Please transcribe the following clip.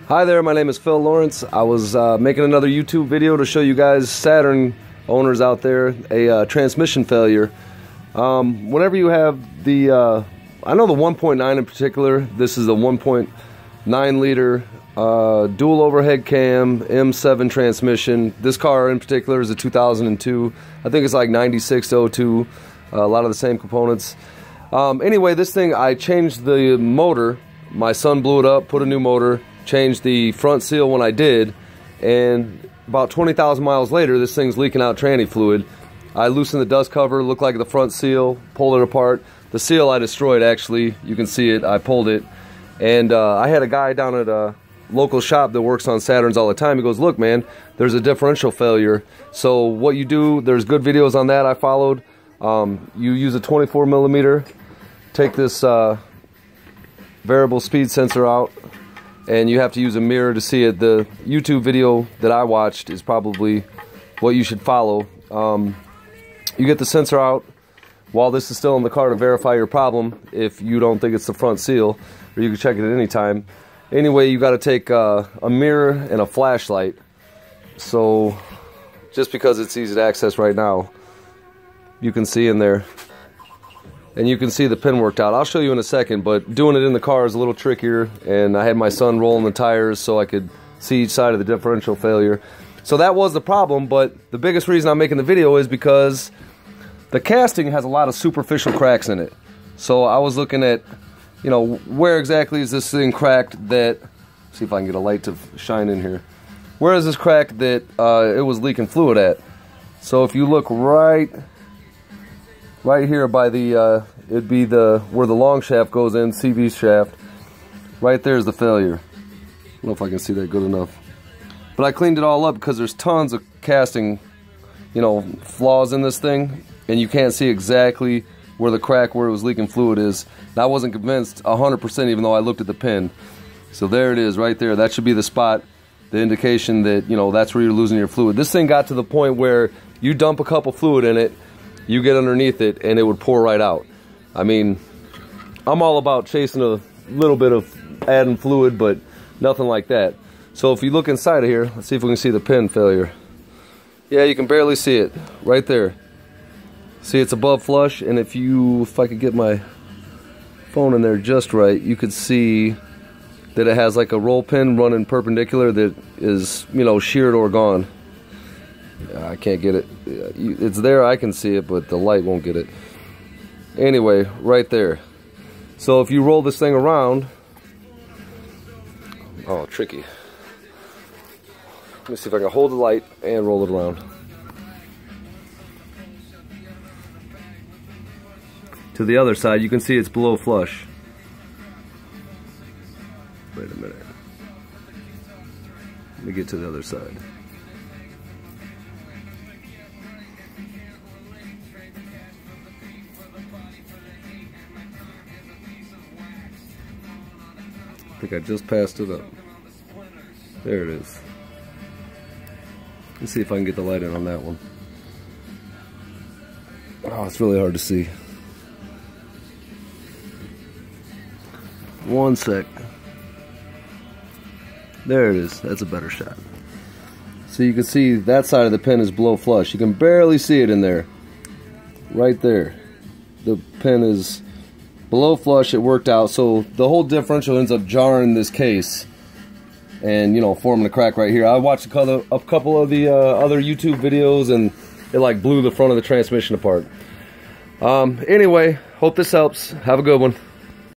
Hi there, my name is Phil Lawrence. I was making another YouTube video to show you guys Saturn owners out there a transmission failure. Whenever you have the, I know the 1.9 in particular, this is the 1.9 liter dual overhead cam M7 transmission. This car in particular is a 2002. I think it's like 96 to 02, a lot of the same components. Anyway, this thing, I changed the motor. My son blew it up, put a new motor, changed the front seal when I did, and about 20,000 miles later, this thing's leaking out tranny fluid. I loosened the dust cover, looked like the front seal, pulled it apart. The seal I destroyed, actually. You can see it. I pulled it. And I had a guy down at a local shop that works on Saturns all the time. He goes, look, man, there's a differential failure. So what you do, there's good videos on that I followed. You use a 24 millimeter, take this variable speed sensor out, and you have to use a mirror to see it. The YouTube video that I watched is probably what you should follow. You get the sensor out while this is still in the car to verify your problem if you don't think it's the front seal, or you can check it at any time. Anyway, you got to take a mirror and a flashlight. So just because it's easy to access right now, you can see in there. And you can see the pin worked out. I'll show you in a second, but doing it in the car is a little trickier, and I had my son rolling the tires so I could see each side of the differential failure. So that was the problem, but the biggest reason I'm making the video is because the casting has a lot of superficial cracks in it. So I was looking at, you know, where exactly is this thing cracked that, see if I can get a light to shine in here. Where is this crack that it was leaking fluid at? So if you look right here by the, it'd be where the long shaft goes in, CV shaft. Right there is the failure. I don't know if I can see that good enough. But I cleaned it all up because there's tons of casting, you know, flaws in this thing. And you can't see exactly where the crack where it was leaking fluid is. And I wasn't convinced 100% even though I looked at the pin. So there it is right there. That should be the spot, the indication that, you know, that's where you're losing your fluid. This thing got to the point where you dump a cup of fluid in it, you get underneath it, and it would pour right out. I mean, I'm all about chasing a little bit of adding fluid, but nothing like that. So if you look inside of here, let's see if we can see the pin failure. Yeah, you can barely see it right there. See, it's above flush, and if I could get my phone in there just right, you could see that it has like a roll pin running perpendicular that is, you know, sheared or gone. I can't get it. It's there, I can see it, but the light won't get it. Anyway, right there. So if you roll this thing around, oh, tricky. Let me see if I can hold the light and roll it around. To the other side, you can see it's below flush. Wait a minute. Let me get to the other side. I think I just passed it up. There it is. Let's see if I can get the light in on that one. Oh, it's really hard to see. One sec. There it is. That's a better shot. So you can see that side of the pin is below flush. You can barely see it in there. Right there. The pin is below flush. It worked out. So the whole differential ends up jarring this case and, you know, forming a crack right here. I watched a couple of the other YouTube videos, and it like blew the front of the transmission apart. Anyway, hope this helps. Have a good one.